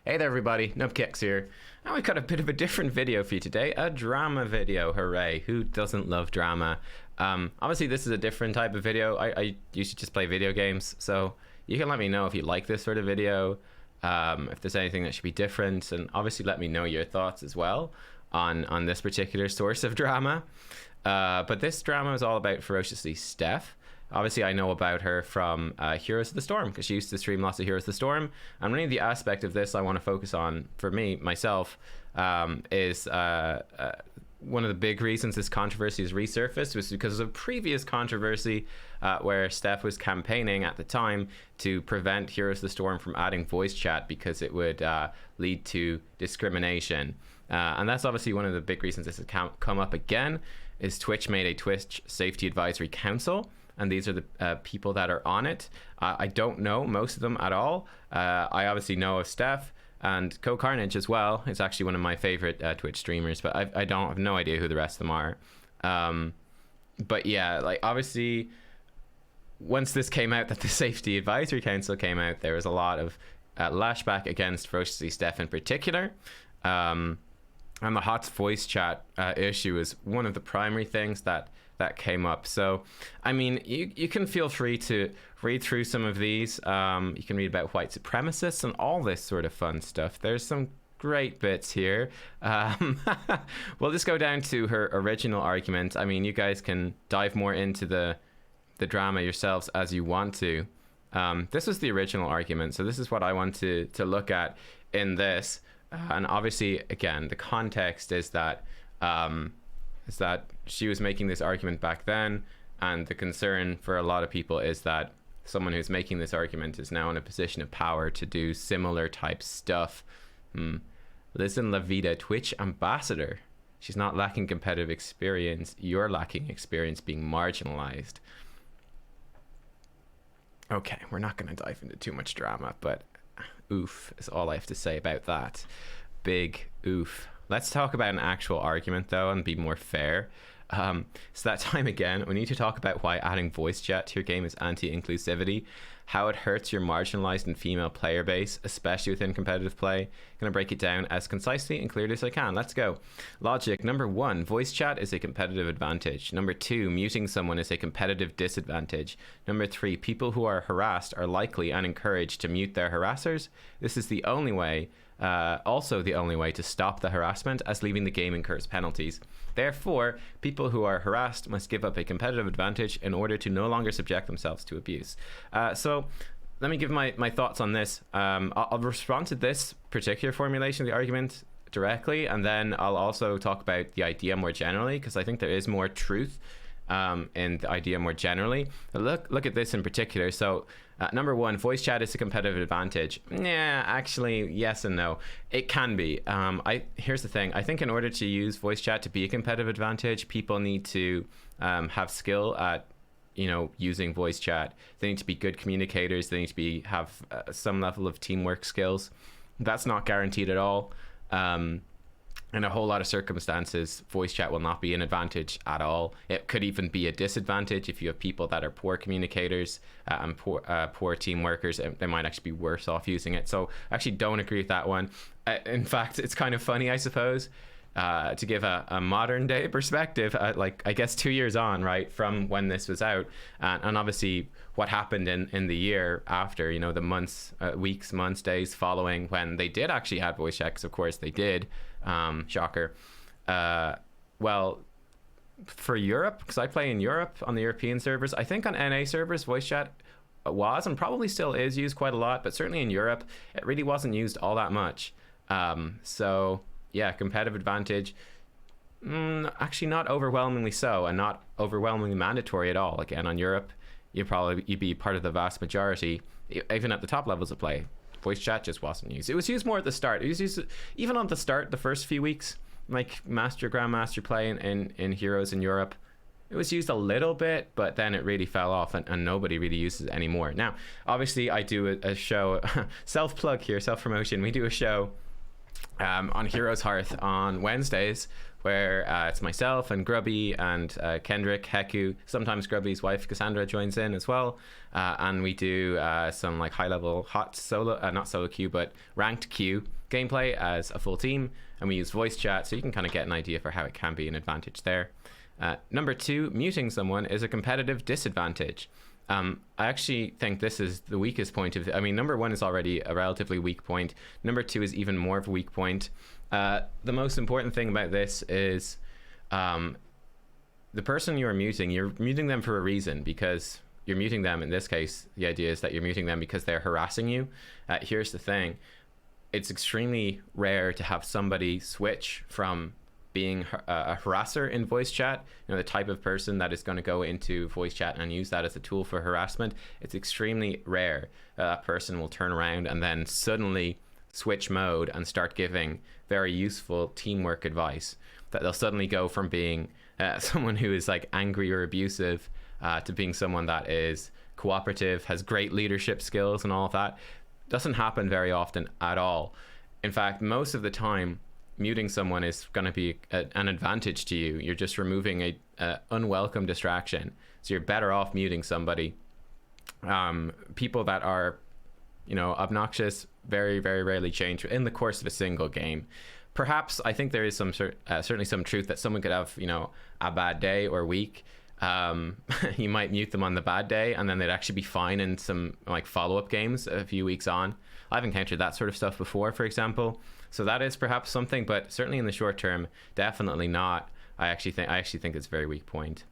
Hey there everybody, Nubkeks here. And we've got a bit of a different video for you today, a drama video, hooray. Who doesn't love drama? Obviously this is a different type of video. I usually just play video games, so you can let me know if you like this sort of video, if there's anything that should be different, and obviously let me know your thoughts as well on this particular source of drama. But this drama is all about FerociouslySteph. Obviously, I know about her from Heroes of the Storm, because she used to stream lots of Heroes of the Storm. And really the aspect of this I want to focus on, for me, myself, is one of the big reasons this controversy has resurfaced was because of a previous controversy where Steph was campaigning at the time to prevent Heroes of the Storm from adding voice chat because it would lead to discrimination. And that's obviously one of the big reasons this has come up again, is Twitch made a Twitch Safety Advisory Council. And these are the people that are on it. I don't know most of them at all. I obviously know of Steph and Carnage as well. It's actually one of my favorite Twitch streamers, but I have no idea who the rest of them are. But yeah, like obviously, once this came out that the Safety Advisory Council came out, there was a lot of lashback against FerociouslySteph in particular. And the HOTS voice chat issue is one of the primary things that came up. So I mean, you can feel free to read through some of these. You can read about white supremacists and all this sort of fun stuff. There's some great bits here. We'll just go down to her original argument. I mean, you guys can dive more into the drama yourselves as you want to. This was the original argument, so this is what I want to look at in this. And obviously, again, the context is that she was making this argument back then, and the concern for a lot of people is that someone who's making this argument is now in a position of power to do similar type stuff. Listen, La Vida, Twitch ambassador. She's not lacking competitive experience. You're lacking experience being marginalized. Okay, we're not going to dive into too much drama, but oof is all I have to say about that. Big oof. Let's talk about an actual argument though and be more fair. So that time again, we need to talk about why adding voice chat to your game is anti-inclusivity, how it hurts your marginalized and female player base, especially within competitive play. Gonna break it down as concisely and clearly as I can. Let's go. Logic. Number 1, voice chat is a competitive advantage. Number 2, muting someone is a competitive disadvantage. Number 3, people who are harassed are likely and encouraged to mute their harassers. This is the only way, also the only way to stop the harassment, as leaving the game incurs penalties. Therefore, people who are harassed must give up a competitive advantage in order to no longer subject themselves to abuse. So let me give my thoughts on this. I'll respond to this particular formulation of the argument directly, and then I'll also talk about the idea more generally, because I think there is more truth in the idea more generally. Look at this in particular. So number 1, voice chat is a competitive advantage. Yeah, actually, yes and no. It can be. Here's the thing. I think in order to use voice chat to be a competitive advantage, people need to have skill at using voice chat. They need to be good communicators. They need to have some level of teamwork skills. That's not guaranteed at all. In a whole lot of circumstances, voice chat will not be an advantage at all. It could even be a disadvantage if you have people that are poor communicators and poor team workers. They might actually be worse off using it. So I actually don't agree with that one. In fact, it's kind of funny, I suppose, to give a modern day perspective, like I guess 2 years on, right, from when this was out, and obviously what happened in the year after, the months, weeks, months, days following when they did actually have voice chat, 'cause of course they did. Shocker. Well, for Europe, because I play in Europe on the European servers, I think on NA servers voice chat was and probably still is used quite a lot, but certainly in Europe it really wasn't used all that much. So yeah, competitive advantage, actually not overwhelmingly so, and not overwhelmingly mandatory at all. Again, on Europe you'd be part of the vast majority, even at the top levels of play. Voice chat just wasn't used. It was used more at the start. It was used even on the start, the first few weeks, like Grandmaster play in Heroes in Europe. It was used a little bit, but then it really fell off, and nobody really uses it anymore. Now, obviously, I do a show, self-plug here, self-promotion. We do a show on Heroes Hearth on Wednesdays, where it's myself and Grubby and Kendrick, Heku. Sometimes Grubby's wife Cassandra joins in as well, and we do some like high-level hot solo, not solo queue, but ranked queue gameplay as a full team, and we use voice chat, so you can kind of get an idea for how it can be an advantage there. Number 2, muting someone is a competitive disadvantage. I actually think this is the weakest point of. I mean, number 1 is already a relatively weak point. Number 2 is even more of a weak point. The most important thing about this is the person you're muting them for a reason, because you're muting them. In this case, the idea is that you're muting them because they're harassing you. Here's the thing. It's extremely rare to have somebody switch from being a harasser in voice chat, the type of person that is going to go into voice chat and use that as a tool for harassment. It's extremely rare that person will turn around and then suddenly switch mode and start giving very useful teamwork advice. That they'll suddenly go from being someone who is like angry or abusive to being someone that is cooperative, has great leadership skills and all of that. Doesn't happen very often at all. In fact, most of the time, muting someone is going to be an advantage to you. You're just removing a unwelcome distraction. So you're better off muting somebody. People that are, obnoxious very, very rarely change in the course of a single game. Perhaps I think there is certainly some truth that someone could have, a bad day or week. You might mute them on the bad day and then they'd actually be fine in some like follow-up games a few weeks on. I've encountered that sort of stuff before, for example. So that is perhaps something, but certainly in the short term, definitely not. I actually think it's a very weak point.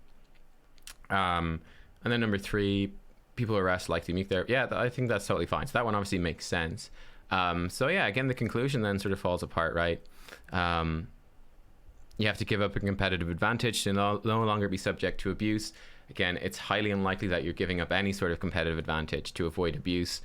And then number 3, people who arrest like to mute there. Yeah, I think that's totally fine. So that one obviously makes sense. So yeah, again, the conclusion then sort of falls apart, right? You have to give up a competitive advantage to no longer be subject to abuse. Again, it's highly unlikely that you're giving up any sort of competitive advantage to avoid abuse.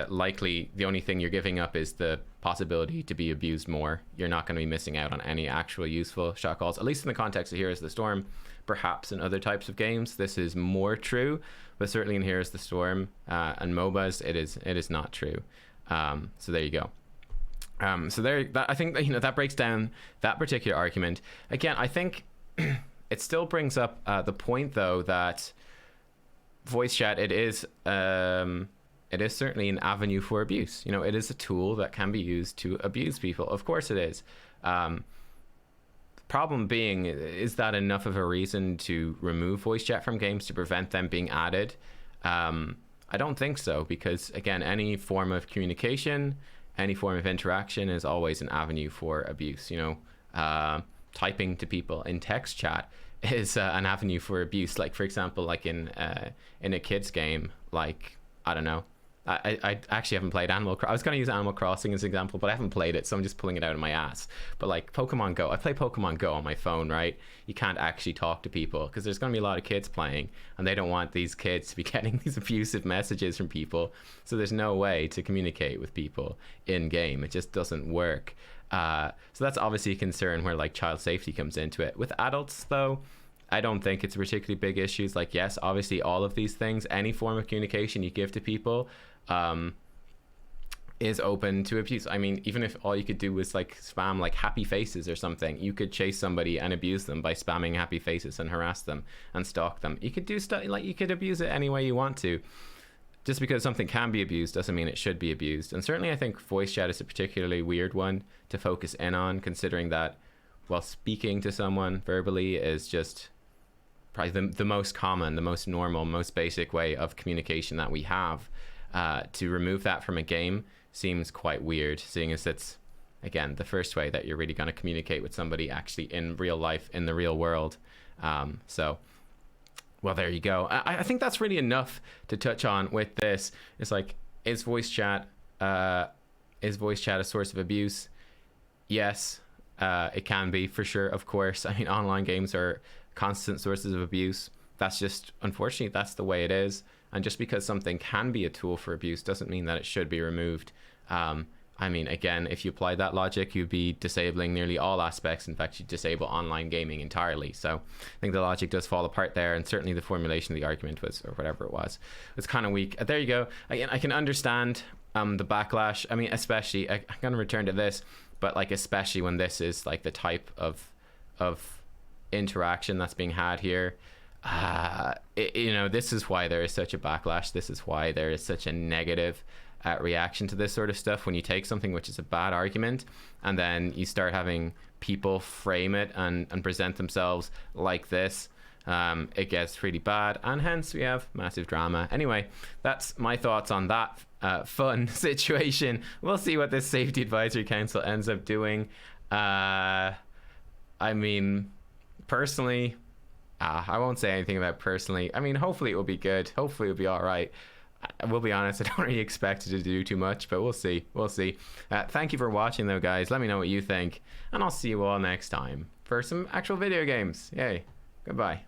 Likely, the only thing you're giving up is the possibility to be abused more. You're not going to be missing out on any actual useful shot calls, at least in the context of Heroes of the Storm. Perhaps in other types of games, this is more true, but certainly in Heroes of the Storm and MOBAs, it is not true. So there you go. I think that breaks down that particular argument. Again, I think it still brings up the point, though, that voice chat it is certainly an avenue for abuse. It is a tool that can be used to abuse people. Of course, it is. Problem being, is that enough of a reason to remove voice chat from games to prevent them being added? I don't think so, because again, any form of communication, any form of interaction is always an avenue for abuse. Typing to people in text chat is an avenue for abuse. Like, for example, like in a kid's game, like, I don't know. I actually haven't played Animal Crossing. I was going to use Animal Crossing as an example, but I haven't played it, so I'm just pulling it out of my ass. But like Pokemon Go, I play Pokemon Go on my phone, right? You can't actually talk to people because there's going to be a lot of kids playing, and they don't want these kids to be getting these abusive messages from people. So there's no way to communicate with people in game. It just doesn't work. So that's obviously a concern where like child safety comes into it. With adults, though, I don't think it's particularly big issues. Like, yes, obviously all of these things, any form of communication you give to people is open to abuse. I mean, even if all you could do was like spam like happy faces or something, you could chase somebody and abuse them by spamming happy faces and harass them and stalk them. You could do stuff like, you could abuse it any way you want to. Just because something can be abused doesn't mean it should be abused. And certainly I think voice chat is a particularly weird one to focus in on, considering that while speaking to someone verbally is just probably the most common, the most normal, most basic way of communication that we have. To remove that from a game seems quite weird, seeing as it's, again, the first way that you're really going to communicate with somebody actually in real life, in the real world. So, well, there you go. I think that's really enough to touch on with this. It's like, is voice chat a source of abuse? Yes, it can be, for sure, of course. I mean, online games are constant sources of abuse. That's just, unfortunately, that's the way it is. And just because something can be a tool for abuse doesn't mean that it should be removed. I mean, again, if you apply that logic, you'd be disabling nearly all aspects. In fact, you'd disable online gaming entirely. So I think the logic does fall apart there. And certainly the formulation of the argument was, or whatever it was kind of weak. There you go. Again, I can understand the backlash. I mean, especially, I'm going to return to this. but like especially when this is like the type of interaction that's being had here. This is why there is such a backlash. This is why there is such a negative reaction to this sort of stuff. When you take something which is a bad argument and then you start having people frame it and present themselves like this, it gets pretty bad, and hence we have massive drama. Anyway, that's my thoughts on that fun situation. We'll see what this Safety Advisory Council ends up doing. I mean, personally, I won't say anything about personally. I mean, hopefully it will be good. Hopefully it'll be all right. I will be honest, I don't really expect it to do too much, but we'll see. We'll see. Thank you for watching, though, guys. Let me know what you think, and I'll see you all next time for some actual video games. Yay. Goodbye.